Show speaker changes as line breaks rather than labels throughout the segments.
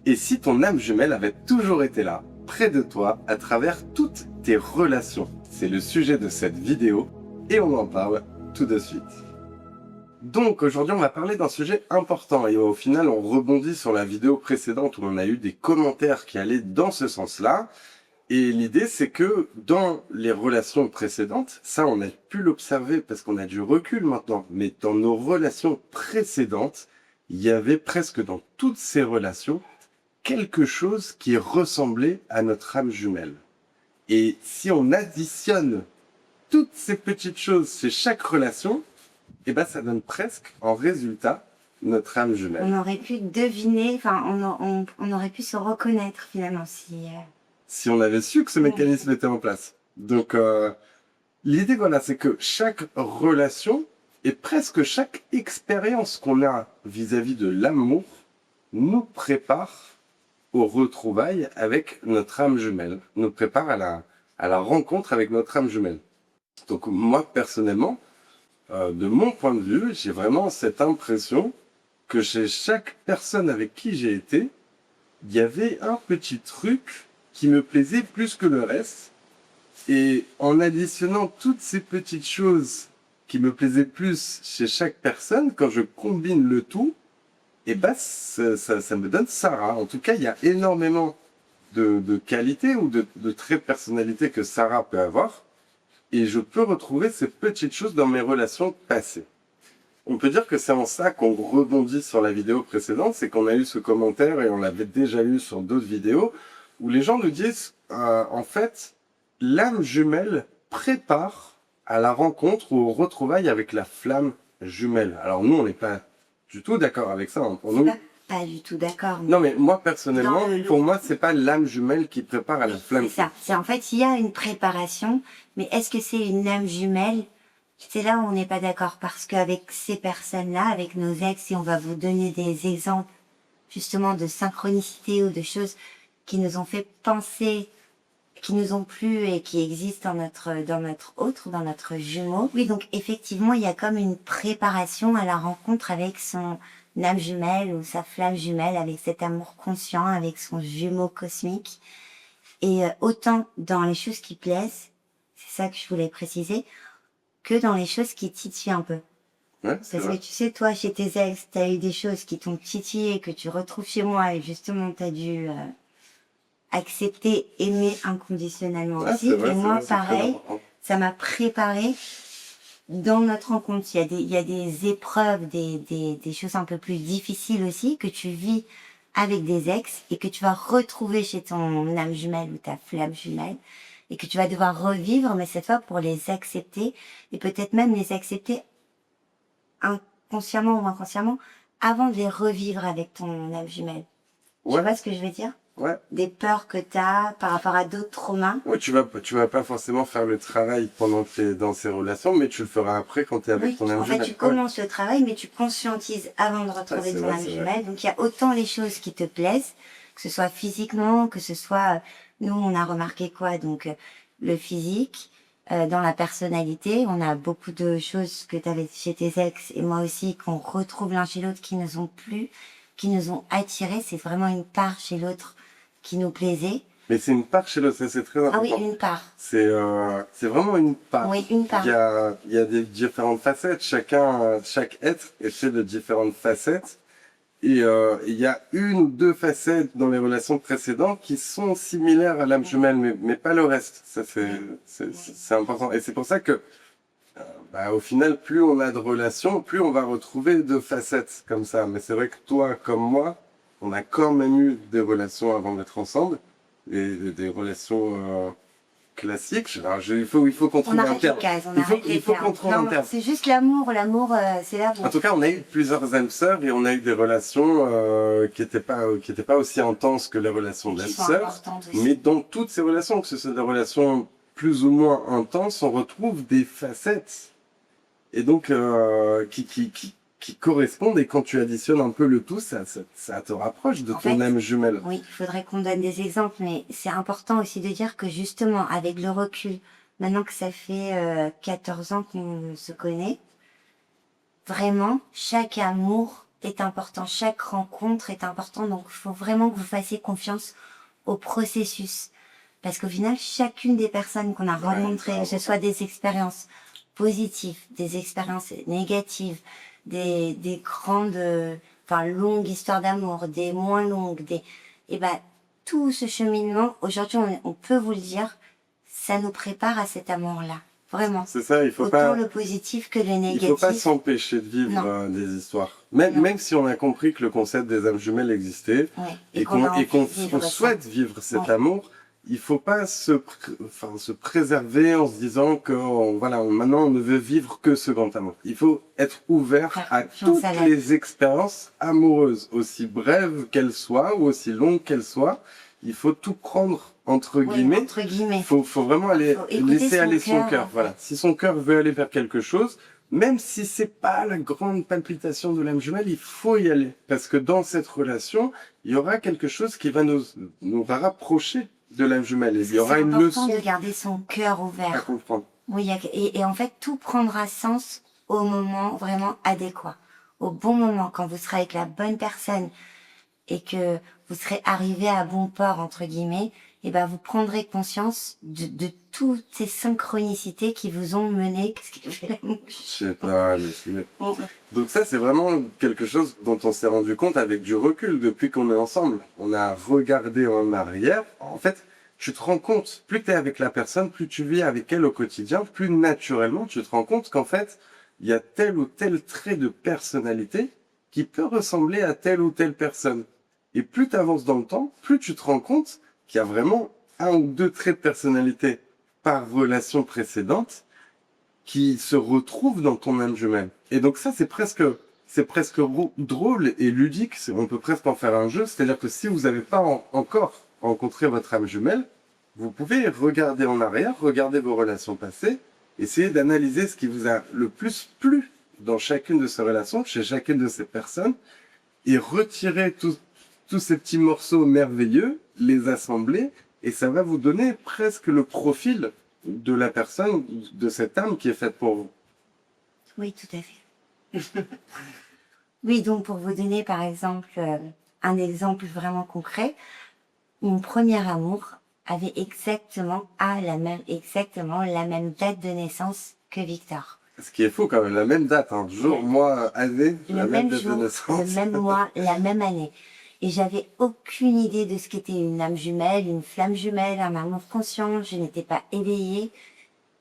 Et si ton âme jumelle avait toujours été là, près de toi, à travers toutes tes relations? C'est le sujet de cette vidéo et on en parle tout de suite. Donc aujourd'hui on va parler d'un sujet important et au final on rebondit sur la vidéo précédente où on a eu des commentaires qui allaient dans ce sens-là. Et l'idée c'est que dans les relations précédentes, ça on a pu l'observer parce qu'on a du recul maintenant, mais dans nos relations précédentes, il y avait presque dans toutes ces relations quelque chose qui ressemblait à notre âme jumelle. Et si on additionne toutes ces petites choses chez chaque relation, eh ben ça donne presque en résultat notre âme jumelle.
On aurait pu deviner, enfin on aurait pu se reconnaître finalement
si on avait su que ce mécanisme était en place. Donc l'idée voilà, c'est que chaque relation et presque chaque expérience qu'on a vis-à-vis de l'amour nous prépare aux retrouvailles avec notre âme jumelle, nous prépare à la rencontre avec notre âme jumelle. Donc moi personnellement, de mon point de vue, j'ai vraiment cette impression que chez chaque personne avec qui j'ai été, il y avait un petit truc qui me plaisait plus que le reste. Et en additionnant toutes ces petites choses qui me plaisaient plus chez chaque personne, quand je combine le tout, et ben ça me donne Sarah. En tout cas, il y a énormément de qualités ou de traits de personnalité que Sarah peut avoir. Et je peux retrouver ces petites choses dans mes relations passées. On peut dire que c'est en ça qu'on rebondit sur la vidéo précédente, c'est qu'on a eu ce commentaire et on l'avait déjà eu sur d'autres vidéos, où les gens nous disent, en fait, l'âme jumelle prépare à la rencontre ou au retrouvailles avec la flamme jumelle. Alors nous, on n'est pas du tout d'accord avec ça. Hein. Pour nous,
pas du tout d'accord.
Non, mais moi, personnellement, pour moi, c'est pas l'âme jumelle qui prépare à la flamme.
C'est ça. C'est en fait, il y a une préparation, mais est-ce que c'est une âme jumelle? C'est là où on n'est pas d'accord, parce qu'avec ces personnes-là, avec nos ex, si on va vous donner des exemples, justement, de synchronicité ou de choses qui nous ont fait penser, qui nous ont plu et qui existent dans notre jumeau. Oui, donc effectivement, il y a comme une préparation à la rencontre avec son âme jumelle ou sa flamme jumelle, avec cet amour conscient, avec son jumeau cosmique. Et autant dans les choses qui plaisent, c'est ça que je voulais préciser, que dans les choses qui titillent un peu.
Ouais,
Parce que tu sais, toi, chez tes ex, t'as eu des choses qui t'ont titillé, que tu retrouves chez moi, et justement, t'as dû accepter, aimer inconditionnellement aussi.
Vrai,
et moi, pareil, ça m'a préparé dans notre rencontre. Il y a des épreuves, des choses un peu plus difficiles aussi, que tu vis avec des ex, et que tu vas retrouver chez ton âme jumelle ou ta flamme jumelle, et que tu vas devoir revivre, mais cette fois pour les accepter, et peut-être même les accepter inconsciemment ou inconsciemment, avant de les revivre avec ton âme jumelle. Tu vois ce que je veux dire?
Ouais.
Des peurs que tu as par rapport à d'autres traumas.
Ouais, tu vas pas forcément faire le travail pendant que tu es dans ces relations, mais tu le feras après quand tu es avec ton âme jumelle.
En fait, tu commences le travail, mais tu conscientises avant de retrouver ton âme jumelle. Donc, il y a autant les choses qui te plaisent, que ce soit physiquement, que ce soit... Nous, on a remarqué quoi? Donc, le physique, dans la personnalité, on a beaucoup de choses que tu avais chez tes ex, et moi aussi, qu'on retrouve l'un chez l'autre, qui nous ont plu, qui nous ont attirés. C'est vraiment une part chez l'autre qui nous plaisait.
Mais c'est une part chez l'autre, ça c'est très important.
Ah oui, une part.
C'est vraiment une part.
Oui, une part.
Il y a des différentes facettes. Chaque être est fait de différentes facettes. Et il y a une ou deux facettes dans les relations précédentes qui sont similaires à l'âme jumelle, mais pas le reste. Ça c'est important. Et c'est pour ça que au final, plus on a de relations, plus on va retrouver deux facettes comme ça. Mais c'est vrai que toi, comme moi, on a quand même eu des relations avant d'être ensemble, et des relations classiques. Alors, il faut qu'on trouve un terme. Il faut qu'on trouve un terme.
C'est juste l'amour, c'est l'amour.
En tout cas, on a eu plusieurs âmes sœurs et on a eu des relations qui étaient pas aussi intenses que les relations d'âmes sœurs. Mais dans toutes ces relations, que ce soit des relations plus ou moins intenses, on retrouve des facettes. Et donc, qui correspondent, et quand tu additionnes un peu le tout, ça te rapproche de ton âme jumelle.
Oui, il faudrait qu'on donne des exemples, mais c'est important aussi de dire que justement, avec le recul, maintenant que ça fait 14 ans qu'on se connaît, vraiment, chaque amour est important, chaque rencontre est importante, donc il faut vraiment que vous fassiez confiance au processus. Parce qu'au final, chacune des personnes qu'on a rencontrées, que ce soit des expériences positives, des expériences négatives, des grandes, longues histoires d'amour, des moins longues, et ben, tout ce cheminement, aujourd'hui, on peut vous le dire, ça nous prépare à cet amour-là. Vraiment.
C'est ça, il faut
Autant
pas,
le positif que le négatif.
il faut pas s'empêcher de vivre des histoires. Même si on a compris que le concept des âmes jumelles existait, et qu'on souhaite vivre cet amour, il faut pas se préserver en se disant que maintenant on ne veut vivre que ce grand amour. Il faut être ouvert à toutes les expériences amoureuses, aussi brèves qu'elles soient ou aussi longues qu'elles soient. Il faut tout prendre entre guillemets. Faut vraiment laisser aller son cœur. Voilà. Si son cœur veut aller vers quelque chose, même si c'est pas la grande palpitation de l'âme jumelle, il faut y aller. Parce que dans cette relation, il y aura quelque chose qui va nous rapprocher de l'âme jumelle. Il y aura une leçon.
C'est important de garder son cœur ouvert.
À comprendre.
Oui, et en fait, tout prendra sens au moment vraiment adéquat. Au bon moment, quand vous serez avec la bonne personne et que vous serez arrivé à bon port, entre guillemets, et ben vous prendrez conscience de toutes ces synchronicités qui vous ont mené. Qu'est-ce qui fait la mouche?
Je sais pas, Donc ça, c'est vraiment quelque chose dont on s'est rendu compte avec du recul depuis qu'on est ensemble. On a regardé en arrière. En fait, tu te rends compte, plus tu es avec la personne, plus tu vis avec elle au quotidien, plus naturellement tu te rends compte qu'en fait, il y a tel ou tel trait de personnalité qui peut ressembler à telle ou telle personne. Et plus tu avances dans le temps, plus tu te rends compte qu'il y a vraiment un ou deux traits de personnalité par relation précédente qui se retrouvent dans ton âme jumelle. Et donc ça, c'est presque drôle et ludique. On peut presque en faire un jeu. C'est-à-dire que si vous n'avez pas encore rencontré votre âme jumelle, vous pouvez regarder en arrière, regarder vos relations passées, essayer d'analyser ce qui vous a le plus plu dans chacune de ces relations, chez chacune de ces personnes, et retirer tous ces petits morceaux merveilleux, les assembler, et ça va vous donner presque le profil de la personne, de cette âme qui est faite pour vous.
Oui, tout à fait. Oui, donc pour vous donner par exemple un exemple vraiment concret, mon premier amour avait exactement la même date de naissance que Victor.
Ce qui est fou quand même, la même date, jour, mois, année, la même date de naissance.
Le même mois, la même année. Et j'avais aucune idée de ce qu'était une âme jumelle, une flamme jumelle, un amour conscient. Je n'étais pas éveillée.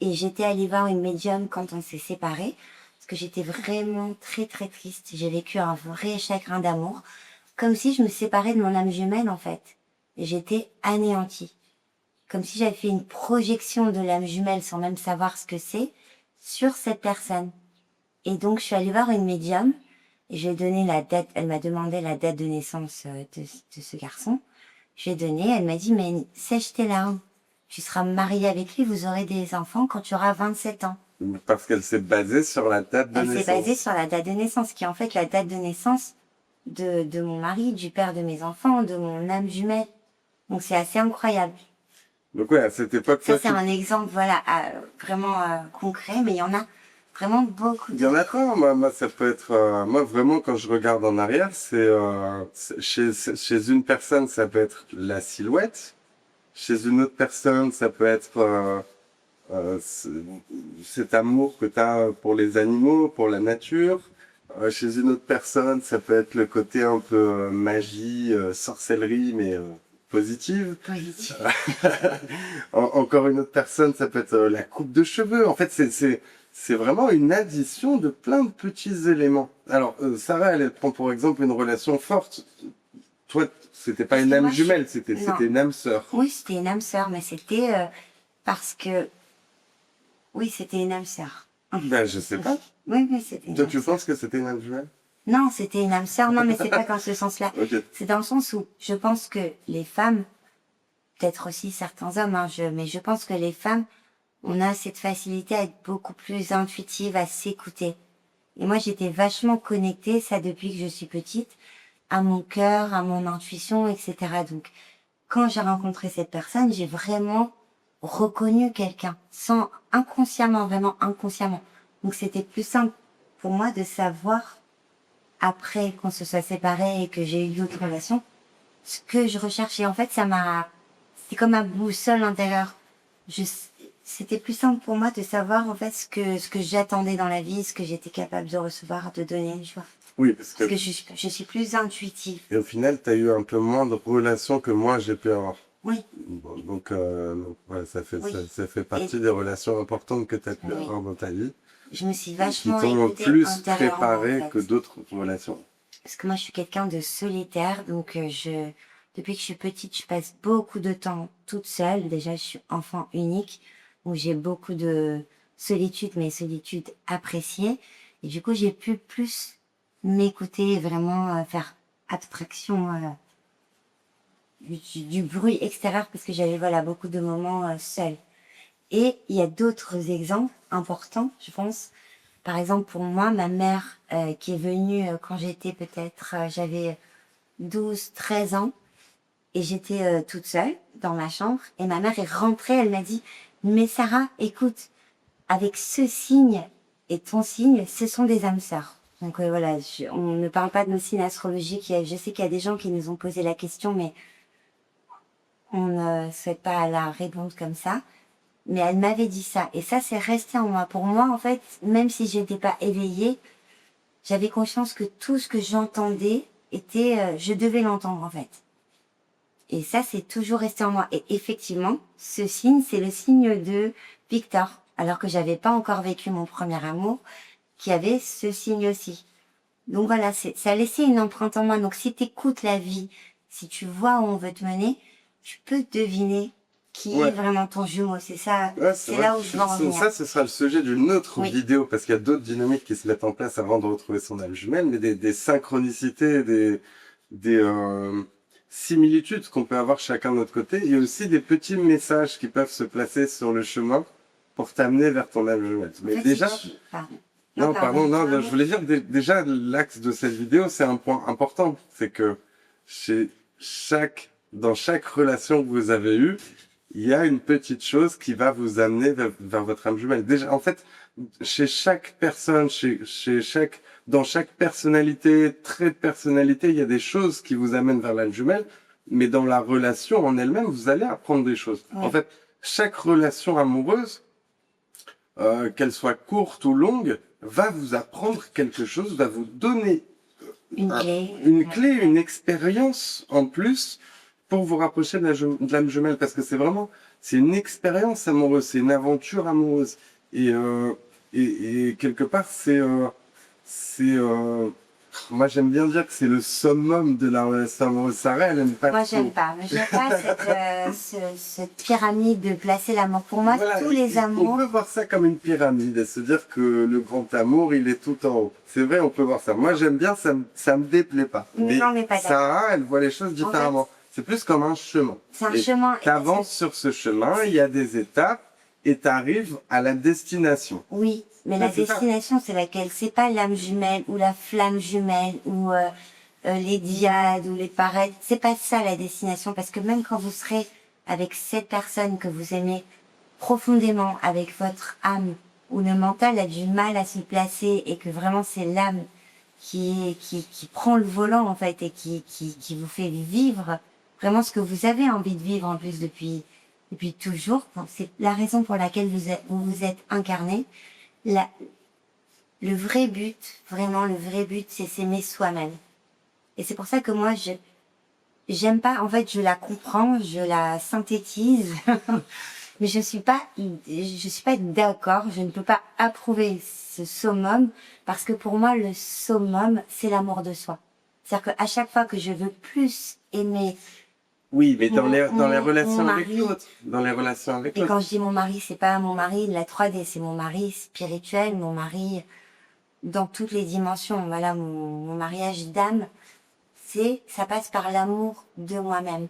Et j'étais allée voir une médium quand on s'est séparés. Parce que j'étais vraiment très très triste. J'ai vécu un vrai chagrin d'amour. Comme si je me séparais de mon âme jumelle en fait. Et j'étais anéantie. Comme si j'avais fait une projection de l'âme jumelle sans même savoir ce que c'est sur cette personne. Et donc je suis allée voir une médium. Et je lui ai donné la date, elle m'a demandé la date de naissance de ce garçon. Je lui ai donné, elle m'a dit, mais sèche tes larmes. Tu seras mariée avec lui, vous aurez des enfants quand tu auras 27 ans.
Parce qu'elle s'est basée sur la date de naissance.
Elle s'est basée sur la date de naissance, qui est en fait la date de naissance de mon mari, du père de mes enfants, de mon âme jumelle. Donc c'est assez incroyable.
Donc ouais, à cette époque...
Ça, c'est un exemple, vraiment concret, mais il y en a vraiment beaucoup.
Il y en a plein. Moi, ça peut être... moi, vraiment, quand je regarde en arrière, chez une personne, ça peut être la silhouette. Chez une autre personne, ça peut être cet amour que tu as pour les animaux, pour la nature. Chez une autre personne, ça peut être le côté un peu magie, sorcellerie, mais positive. Encore une autre personne, ça peut être la coupe de cheveux. En fait, c'est vraiment une addition de plein de petits éléments. Alors, Sarah, elle prend pour exemple une relation forte. Toi, c'était pas une âme jumelle, c'était une âme sœur.
Oui, c'était une âme sœur, mais c'était parce que... Oui, c'était une âme sœur.
Ben, je sais pas.
Oui, c'était une
Toi,
âme
tu
sœur.
penses que c'était une âme jumelle?
Non, c'était une âme sœur. Non, mais c'est pas dans ce sens-là.
Okay.
C'est dans le sens où je pense que les femmes, peut-être aussi certains hommes, mais je pense que les femmes, on a cette facilité à être beaucoup plus intuitive, à s'écouter. Et moi, j'étais vachement connectée, ça depuis que je suis petite, à mon cœur, à mon intuition, etc. Donc, quand j'ai rencontré cette personne, j'ai vraiment reconnu quelqu'un, inconsciemment, vraiment inconsciemment. Donc, c'était plus simple pour moi de savoir après qu'on se soit séparés et que j'ai eu d'autres relations, ce que je recherchais, en fait, c'était comme un boussole intérieure. C'était plus simple pour moi de savoir, en fait, ce que j'attendais dans la vie, ce que j'étais capable de recevoir, de donner, tu vois.
Oui, parce
Parce
que
que je suis plus intuitive.
et au final, tu as eu un peu moins de relations que moi j'ai pu avoir.
Oui,
Bon, donc, ouais,
oui.
ça fait
Et
partie des relations importantes que tu as pu
oui,
avoir dans ta vie,
je me suis
qui
vachement
t'ont
écoutée
plus
intérieurement, en
préparé que
fait.
d'autres relations.
Parce que moi, je suis quelqu'un de solitaire, donc depuis que je suis petite, je passe beaucoup de temps toute seule. Déjà, je suis enfant unique, donc j'ai beaucoup de solitude, mais solitude appréciée. Et du coup, j'ai pu plus m'écouter, et vraiment faire abstraction du bruit extérieur, parce que j'avais voilà beaucoup de moments seuls. Et il y a d'autres exemples importants, je pense. Par exemple, pour moi, ma mère, qui est venue quand j'étais peut-être, j'avais 12, 13 ans, et j'étais toute seule dans ma chambre, et ma mère est rentrée, elle m'a dit, mais Sarah, écoute, avec ce signe et ton signe, ce sont des âmes sœurs. Donc voilà, on ne parle pas de nos signes astrologiques. Je sais qu'il y a des gens qui nous ont posé la question, mais on ne souhaite pas la répondre comme ça. Mais elle m'avait dit ça, et ça c'est resté en moi. Pour moi, en fait, même si j'étais pas éveillée, j'avais conscience que tout ce que j'entendais était, je devais l'entendre en fait. Et ça, c'est toujours resté en moi. Et effectivement, ce signe, c'est le signe de Victor, alors que j'avais pas encore vécu mon premier amour, qui avait ce signe aussi. Donc voilà, ça a laissé une empreinte en moi. Donc si t'écoutes la vie, si tu vois où on veut te mener, tu peux deviner qui est
Ouais.
vraiment ton jumeau. C'est ça,
Ouais,
c'est
vrai.
là où je veux en venir.
Ça, ce sera le sujet d'une autre
Oui.
vidéo, parce qu'il y a d'autres dynamiques qui se mettent en place avant de retrouver son âme jumelle, mais des synchronicités, des similitudes qu'on peut avoir chacun de notre côté. Il y a aussi des petits messages qui peuvent se placer sur le chemin pour t'amener vers ton âme jumelle. Mais
En fait,
déjà,
pardon.
non, pardon, non,
pardon.
je voulais dire, déjà, l'axe de cette vidéo, c'est un point important. C'est que dans chaque relation que vous avez eue, il y a une petite chose qui va vous amener vers votre âme jumelle. Déjà, en fait, chez chaque personne, dans chaque personnalité, trait de personnalité, il y a des choses qui vous amènent vers l'âme jumelle. Mais dans la relation en elle-même, vous allez apprendre des choses.
Ouais.
En fait, chaque relation amoureuse, qu'elle soit courte ou longue, va vous apprendre quelque chose, va vous donner une clé, une expérience en plus pour vous rapprocher de l'âme jumelle, parce que c'est une expérience amoureuse, c'est une aventure amoureuse. Et quelque part, moi j'aime bien dire que c'est le summum de la relation amoureuse. Sarah, elle aime pas
Moi,
trop.
j'aime pas. J'aime pas cette pyramide de placer l'amour. Pour moi,
Voilà,
tous les
on
amours.
peut voir ça comme une pyramide et se dire que le grand amour, il est tout en haut. C'est vrai, on peut voir ça. Moi, j'aime bien, ça me déplaît pas.
Non, mais pas d'accord.
Sarah, elle voit les choses différemment. C'est plus comme un chemin.
C'est un chemin.
T'avances sur ce chemin, il y a des étapes et t'arrives à la destination.
Oui, mais la
C'est ça.
destination, c'est laquelle? C'est pas l'âme jumelle ou la flamme jumelle ou les diades ou les pareils. C'est pas ça la destination, parce que même quand vous serez avec cette personne que vous aimez profondément, avec votre âme, où le mental a du mal à se placer et que vraiment c'est l'âme qui prend le volant en fait et qui vous fait vivre vraiment ce que vous avez envie de vivre en plus depuis toujours. Bon, c'est la raison pour laquelle vous êtes incarné. Le vrai but, vraiment le vrai but, c'est s'aimer soi-même. Et c'est pour ça que moi, j'aime pas, en fait, je la comprends, je la synthétise, mais je suis pas d'accord, je ne peux pas approuver ce summum, parce que pour moi, le summum, c'est l'amour de soi. C'est-à-dire qu'à chaque fois que je veux plus aimer.
Oui, mais dans les
mon
relations avec
mari.
l'autre. Dans les relations avec
Et
l'autre.
quand je dis mon mari, c'est pas mon mari de la 3D, c'est mon mari spirituel, mon mari dans toutes les dimensions. Voilà, mon mariage d'âme, ça passe par l'amour de moi-même.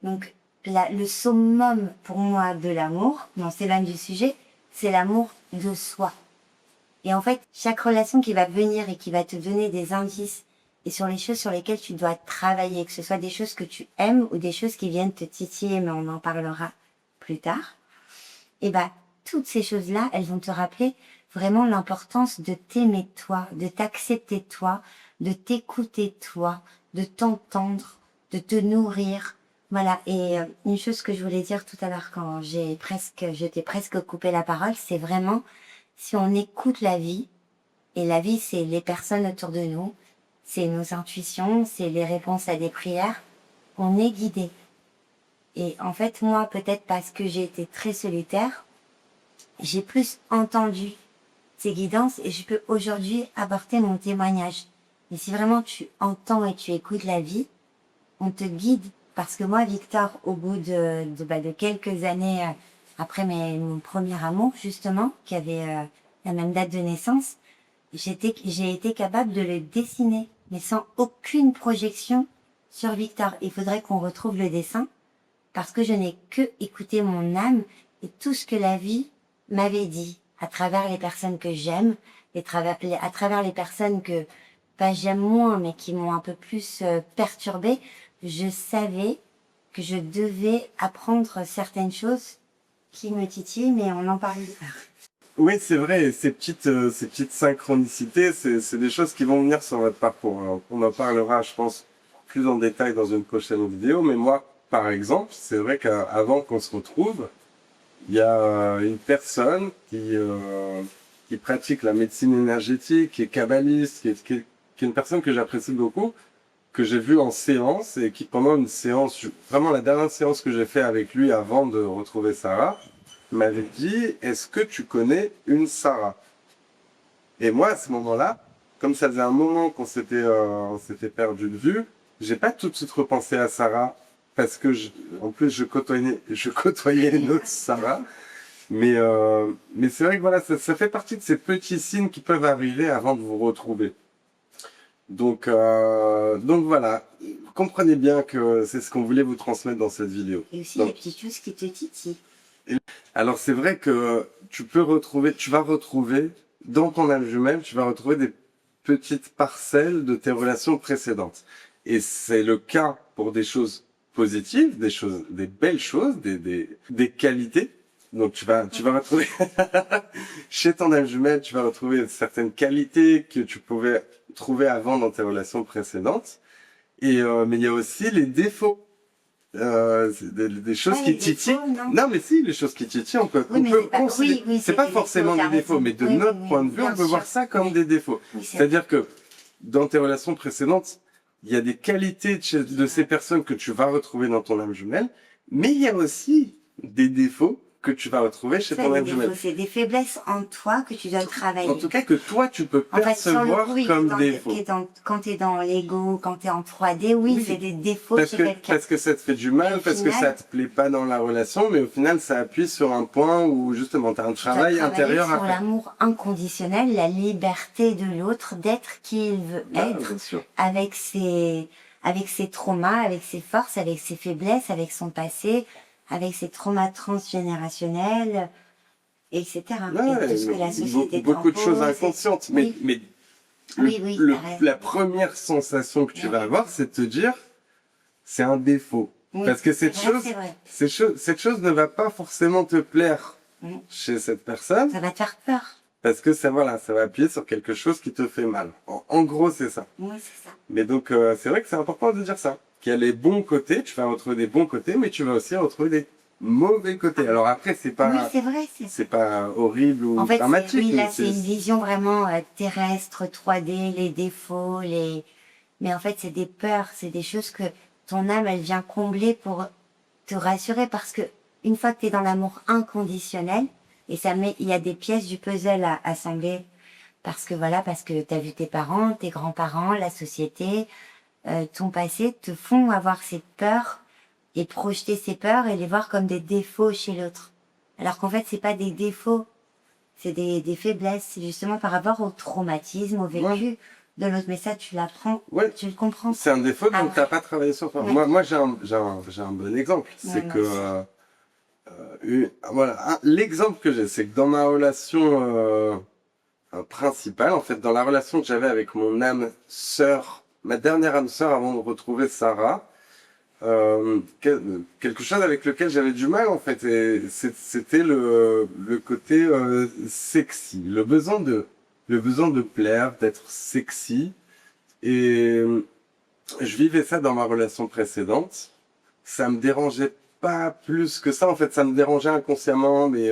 Donc, le summum pour moi de l'amour, on s'éloigne du sujet, c'est l'amour de soi. Et en fait, chaque relation qui va venir et qui va te donner des indices et sur les choses sur lesquelles tu dois travailler, que ce soit des choses que tu aimes ou des choses qui viennent te titiller, mais on en parlera plus tard, et bah, toutes ces choses-là, elles vont te rappeler, vraiment l'importance de t'aimer toi, de t'accepter toi, de t'écouter toi, de t'entendre, de te nourrir. Voilà. Et une chose que je voulais dire tout à l'heure quand je t'ai presque coupé la parole, c'est vraiment si on écoute la vie, et la vie c'est les personnes autour de nous, c'est nos intuitions, c'est les réponses à des prières, on est guidé. Et en fait, moi, peut-être parce que j'ai été très solitaire, j'ai plus entendu ces guidances et je peux aujourd'hui apporter mon témoignage. Et si vraiment tu entends et tu écoutes la vie, on te guide. Parce que moi, Victor, au bout de quelques années après mon premier amour, justement, qui avait la même date de naissance, j'ai été capable de le dessiner, mais sans aucune projection sur Victor. Il faudrait qu'on retrouve le dessin, parce que je n'ai que écouté mon âme et tout ce que la vie m'avait dit, à travers les personnes que j'aime, à travers les personnes que, pas j'aime moins, mais qui m'ont un peu plus perturbée, je savais que je devais apprendre certaines choses qui me titillent, mais on en parle plus tard.
Oui, c'est vrai, et ces petites synchronicités, c'est des choses qui vont venir sur votre parcours. Alors, on en parlera, je pense, plus en détail dans une prochaine vidéo, mais moi, par exemple, c'est vrai qu'avant qu'on se retrouve, il y a une personne qui pratique la médecine énergétique, qui est kabbaliste, qui est une personne que j'apprécie beaucoup, que j'ai vue en séance et qui, pendant une séance, vraiment la dernière séance que j'ai fait avec lui avant de retrouver Sarah, m'avait dit, est-ce que tu connais une Sarah? Et moi, à ce moment-là, comme ça faisait un moment qu'on s'était perdu de vue, j'ai pas tout de suite repensé à Sarah, parce que en plus, je côtoyais une autre Sarah. Mais c'est vrai que voilà, ça fait partie de ces petits signes qui peuvent arriver avant de vous retrouver. Donc voilà, comprenez bien que c'est ce qu'on voulait vous transmettre dans cette vidéo.
Et aussi
Donc,
les petites choses qui te titillent.
alors c'est vrai que tu vas retrouver, dans ton âme jumelle, tu vas retrouver des petites parcelles de tes relations précédentes. Et c'est le cas pour des choses positives, des belles choses, des qualités. Donc tu vas retrouver, chez ton âme jumelle, tu vas retrouver certaines qualités que tu pouvais trouver avant dans tes relations précédentes. Mais il y a aussi les défauts. Des choses qui titillent. Non, mais si, les choses qui titillent, on peut considérer. C'est pas forcément des défauts, mais de notre point de vue, on peut voir ça comme des défauts. C'est-à-dire que dans tes relations précédentes, il y a des qualités de ces personnes que tu vas retrouver dans ton âme jumelle, mais il y a aussi des défauts que tu vas retrouver chez ton âme jumelle.
C'est des faiblesses en toi que tu dois travailler.
En tout cas, que toi, tu peux percevoir comme défauts.
Quand tu es dans l'ego, quand tu es en 3D, oui, c'est des défauts chez quelqu'un.
Parce que ça te fait du mal, parce que ça te plaît pas dans la relation, mais au final, ça appuie sur un point où justement, tu as un travail intérieur à faire.
Sur l'amour inconditionnel, la liberté de l'autre, d'être qui il veut être, avec ses traumas, avec ses forces, avec ses faiblesses, avec son passé, avec ses traumas transgénérationnels, etc.
Ouais,
et tout ce que la société
beaucoup de choses inconscientes. Mais la première sensation que tu vas avoir, c'est de te dire, c'est un défaut. Parce que cette chose ne va pas forcément te plaire chez cette personne.
Ça va te faire peur.
Parce que ça va appuyer sur quelque chose qui te fait mal. En gros, c'est ça.
Oui, c'est ça.
Mais donc, c'est vrai que c'est important de dire ça. Qu'il y a les bons côtés, tu vas retrouver des bons côtés, mais tu vas aussi retrouver des mauvais côtés. Alors après, c'est pas, c'est pas horrible ou dramatique.
Oui, là, c'est une vision vraiment terrestre, 3D, les défauts, mais en fait, c'est des peurs, c'est des choses que ton âme, elle vient combler pour te rassurer, parce que une fois que tu es dans l'amour inconditionnel, et il y a des pièces du puzzle à assembler, parce que tu as vu tes parents, tes grands-parents, la société, ton passé te font avoir ces peurs et projeter ces peurs et les voir comme des défauts chez l'autre. Alors qu'en fait, c'est pas des défauts, c'est des faiblesses, c'est justement par rapport au traumatisme, au vécu de l'autre. Mais ça, tu l'apprends, tu le comprends.
C'est un défaut, donc t'as pas travaillé sur toi. Moi, j'ai un bon exemple. C'est que, l'exemple que j'ai, c'est que dans ma relation principale, en fait, dans la relation que j'avais avec mon âme sœur, ma dernière âme sœur avant de retrouver Sarah, quelque chose avec lequel j'avais du mal en fait, et c'était le côté sexy, le besoin de plaire, d'être sexy. Et je vivais ça dans ma relation précédente. Ça me dérangeait pas plus que ça. En fait, ça me dérangeait inconsciemment, mais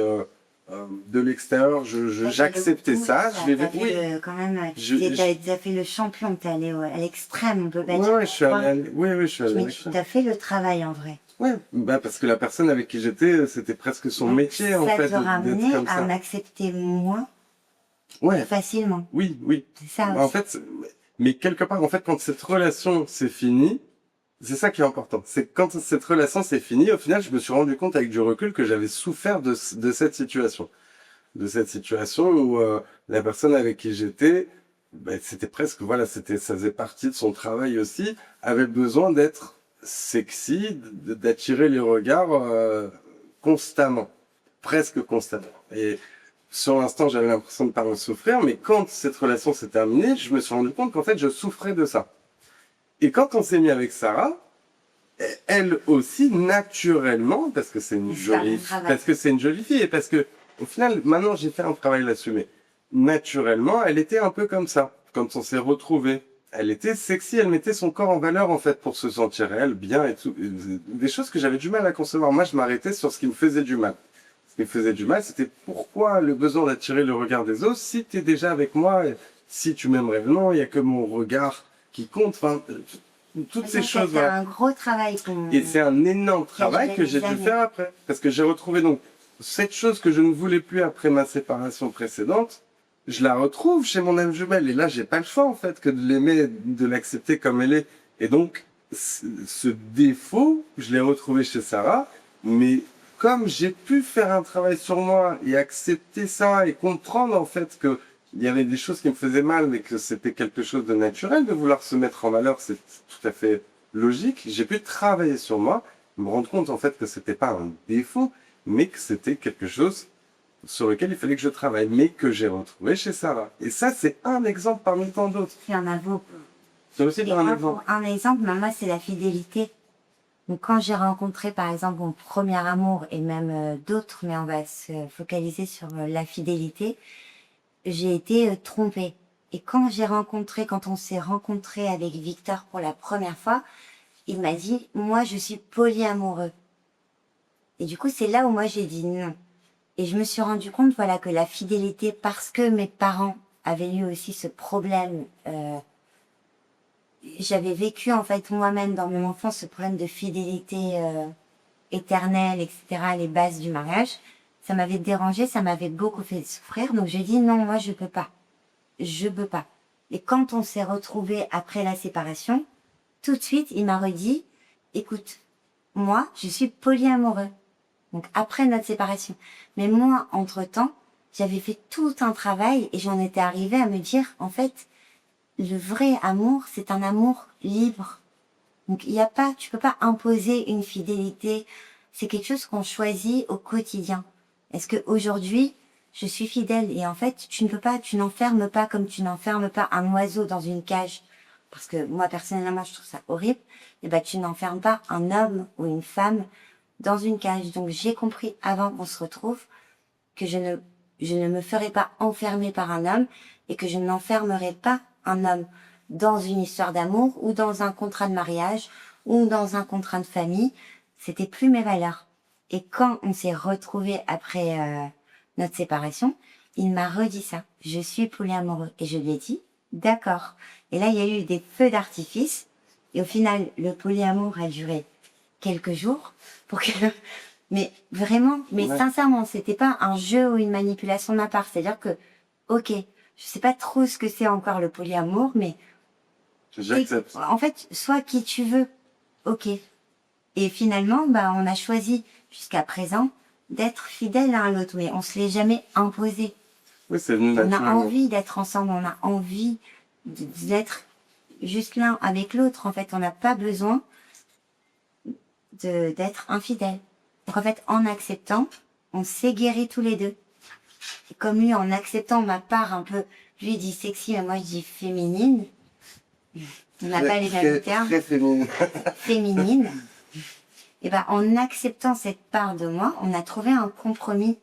de l'extérieur, j'acceptais ça. Je vivais, oui.
Quand même,
Je-
t'as fait le champion, t'es allé à l'extrême, on peut pas
Ouais,
dire.
ouais, je suis allé, oui, oui, je suis allé
Mais
avec ça.
t'as fait le travail en vrai.
Ouais, bah parce que la personne avec qui j'étais, c'était presque son
Donc,
métier en
ça
fait
te ramenait
d'être comme
à
ça.
m'accepter moins
Ouais,
facilement.
oui, oui.
C'est ça
En
aussi.
fait, mais quelque part, en fait, quand cette relation c'est fini, c'est ça qui est important. C'est que quand cette relation c'est fini, au final, je me suis rendu compte avec du recul que j'avais souffert de cette situation. De cette situation où la personne avec qui j'étais, ben, c'était presque, voilà, ça faisait partie de son travail aussi, avait besoin d'être sexy, d'attirer les regards constamment, presque constamment. Et sur l'instant, j'avais l'impression de pas en souffrir, mais quand cette relation s'est terminée, je me suis rendu compte qu'en fait, je souffrais de ça. Et quand on s'est mis avec Sarah, elle aussi, naturellement, parce que c'est une jolie, parce que c'est une jolie fille, et parce que, au final, maintenant, j'ai fait un travail là-dessus, mais naturellement, elle était un peu comme ça. Quand on s'est retrouvés, elle était sexy, elle mettait son corps en valeur, en fait, pour se sentir elle, bien et tout. Des choses que j'avais du mal à concevoir. Moi, je m'arrêtais sur ce qui me faisait du mal. Ce qui me faisait du mal, c'était pourquoi le besoin d'attirer le regard des autres si t'es déjà avec moi, si tu m'aimes réellement, il y a que mon regard qui compte, enfin, toutes ces choses,
C'est
voilà.
un gros travail
Et c'est un énorme travail que j'ai dû faire après. Parce que j'ai retrouvé donc cette chose que je ne voulais plus après ma séparation précédente, je la retrouve chez mon âme jumelle. Et là, j'ai pas le choix, en fait, que de l'aimer, de l'accepter comme elle est. Et donc, ce défaut, je l'ai retrouvé chez Sarah, mais comme j'ai pu faire un travail sur moi et accepter ça et comprendre, en fait, que il y avait des choses qui me faisaient mal, mais que c'était quelque chose de naturel de vouloir se mettre en valeur, c'est tout à fait logique. J'ai pu travailler sur moi, me rendre compte en fait que c'était pas un défaut, mais que c'était quelque chose sur lequel il fallait que je travaille, mais que j'ai retrouvé chez Sarah. Et ça, c'est un exemple parmi tant d'autres.
Il y en a beaucoup.
C'est aussi
Et
un exemple.
un exemple, moi, c'est la fidélité. Donc, quand j'ai rencontré, par exemple, mon premier amour et même d'autres, mais on va se focaliser sur la fidélité, j'ai été trompée. Et quand on s'est rencontré avec Victor pour la première fois, il m'a dit, moi, je suis polyamoureux. Et du coup, c'est là où moi, j'ai dit non. Et je me suis rendu compte, voilà, que la fidélité, parce que mes parents avaient eu aussi ce problème, j'avais vécu, en fait, moi-même, dans mon enfance, ce problème de fidélité éternelle, etc., les bases du mariage. Ça m'avait dérangé, ça m'avait beaucoup fait souffrir. Donc, j'ai dit non, moi, je peux pas. Je peux pas. Et quand on s'est retrouvés après la séparation, tout de suite, il m'a redit, écoute, moi, je suis polyamoureux. Donc, après notre séparation. Mais moi, entre-temps, j'avais fait tout un travail et j'en étais arrivée à me dire, en fait, le vrai amour, c'est un amour libre. Donc, il y a pas, tu peux pas imposer une fidélité. C'est quelque chose qu'on choisit au quotidien. Est-ce que aujourd'hui, je suis fidèle et en fait, tu ne peux pas, tu n'enfermes pas comme tu n'enfermes pas un oiseau dans une cage. Parce que moi, personnellement, je trouve ça horrible. Et ben, tu n'enfermes pas un homme ou une femme dans une cage. Donc, j'ai compris avant qu'on se retrouve que je ne me ferai pas enfermer par un homme et que je n'enfermerai pas un homme dans une histoire d'amour ou dans un contrat de mariage ou dans un contrat de famille. C'était plus mes valeurs. Et quand on s'est retrouvés après notre séparation, il m'a redit ça. Je suis polyamoureux. Et je lui ai dit, d'accord. Et là, il y a eu des feux d'artifice. Et au final, le polyamour a duré quelques jours pour que, mais vraiment, mais
Ouais.
sincèrement, c'était pas un jeu ou une manipulation de ma part. C'est-à-dire que, ok, je sais pas trop ce que c'est encore le polyamour, mais
J'accepte.
en fait, sois qui tu veux. Ok. Et finalement, bah, on a choisi, jusqu'à présent, d'être fidèles l'un à l'autre. Mais on se l'est jamais imposé.
Oui, c'est venu
On a
naturellement.
envie d'être ensemble, on a envie d'être juste l'un avec l'autre. En fait, on n'a pas besoin d'être infidèle. Donc en fait, en acceptant, on s'est guéris tous les deux. Et comme lui, en acceptant ma part un peu, lui il dit sexy, mais moi je dis féminine. On n'a pas les mêmes termes.
Très féminin.
Féminine. Et ben, en acceptant cette part de moi, on a trouvé un compromis.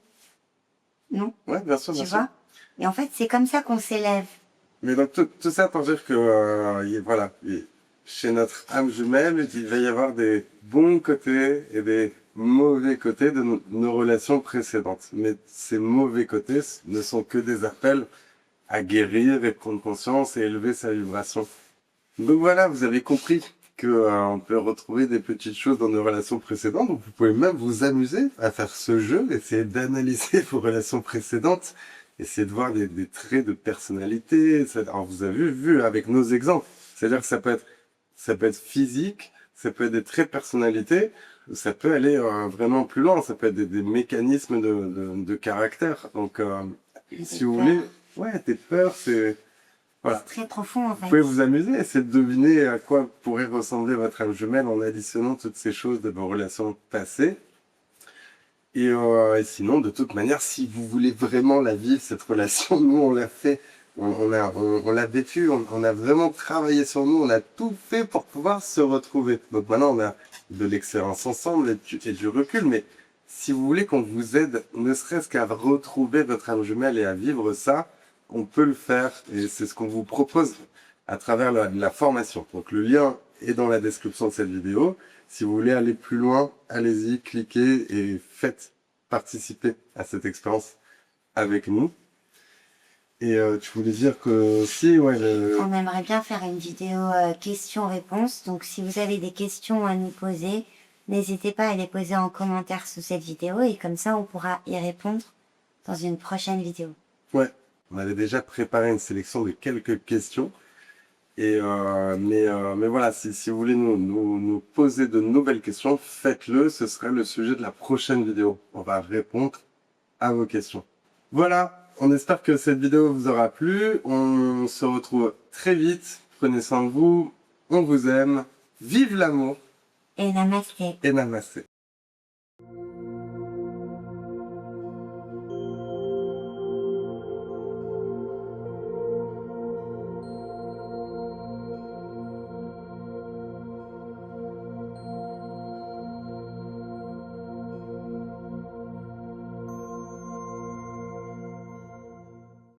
Non?
Ouais, bien sûr,
Tu
bien sûr.
vois? Et en fait, c'est comme ça qu'on s'élève.
Mais donc tout ça pour dire que voilà, chez notre âme jumelle, il va y avoir des bons côtés et des mauvais côtés de nos relations précédentes. Mais ces mauvais côtés ne sont que des appels à guérir et prendre conscience et élever sa vibration. Donc voilà, vous avez compris que on peut retrouver des petites choses dans nos relations précédentes. Donc vous pouvez même vous amuser à faire ce jeu, essayer d'analyser vos relations précédentes, essayer de voir des traits de personnalité. Alors vous avez vu avec nos exemples, c'est-à-dire que ça peut être physique, ça peut être des traits de personnalité, ça peut aller vraiment plus loin, ça peut être des mécanismes de caractère. Donc si vous voulez, ouais, tes peurs, c'est voilà.
C'est très profond, en
Vous pouvez
fait.
vous amuser, essayer de deviner à quoi pourrait ressembler votre âme jumelle en additionnant toutes ces choses de vos relations passées. Et sinon, de toute manière, si vous voulez vraiment la vivre, cette relation, nous, on l'a fait, on l'a vécu, on a vraiment travaillé sur nous, on a tout fait pour pouvoir se retrouver. Donc maintenant, on a de l'expérience ensemble et du recul, mais si vous voulez qu'on vous aide, ne serait-ce qu'à retrouver votre âme jumelle et à vivre ça, on peut le faire, et c'est ce qu'on vous propose à travers la formation. Donc le lien est dans la description de cette vidéo. Si vous voulez aller plus loin, allez-y, cliquez et faites participer à cette expérience avec nous. Et tu voulais dire que si, ouais,
On aimerait bien faire une vidéo questions-réponses. Donc, si vous avez des questions à nous poser, n'hésitez pas à les poser en commentaire sous cette vidéo et comme ça, on pourra y répondre dans une prochaine vidéo.
ouais, on avait déjà préparé une sélection de quelques questions. Mais voilà, si vous voulez nous poser de nouvelles questions, faites-le, ce sera le sujet de la prochaine vidéo. On va répondre à vos questions. Voilà, on espère que cette vidéo vous aura plu. On se retrouve très vite. Prenez soin de vous, on vous aime. Vive l'amour
Et namasté.
et namasté.